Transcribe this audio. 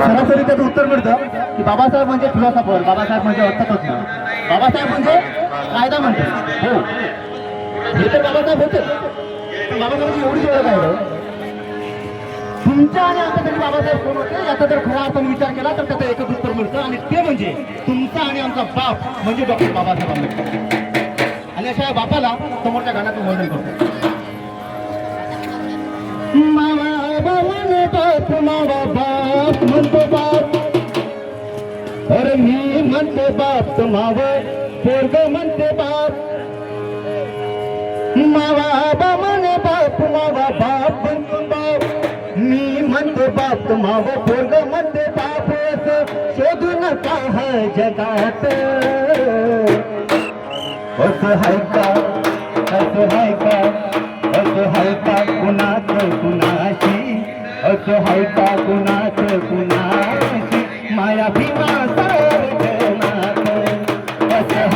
सरासरी त्याचं उत्तर मिळतं की बाबासाहेब म्हणजे फिलॉसॉफर, बाबासाहेब म्हणजे अर्थतज्ञ, बाबासाहेब म्हणजे कायदा मंत्री. हो, हे तर बाबासाहेब होते. पण बाबासाहेबांची एवढी ओळख आहे हो. तुमच्या आणि आमच्यासाठी बाबासाहेब कोण होते याचा जर खरा आपण विचार केला तर त्याचं एकच उत्तर मिळतं आणि ते म्हणजे तुमचा आणि आमचा बाप म्हणजे डॉक्टर बाबासाहेब आंबेडकर. आणि अशा बापाला समोरच्या गाण्यातून वंदन करतो. मावा बाबाने बाप, मावा बाप म्हणतो बाप, अरे मी म्हणते बाप, मावं पोरग म्हणते बाप. मावा बाबाने बाप, मावा बाप म्हणतो बाप, मी म्हणते बाप, मावं पोरग म्हणते बाप. शोधू नका हा जगात, असं हाय का, असं हाय का, असं हाय का कुणाचं कुणाशी, असं हाय का कुणाचं कुणाशी, माया भीमा सारखं नातं, असं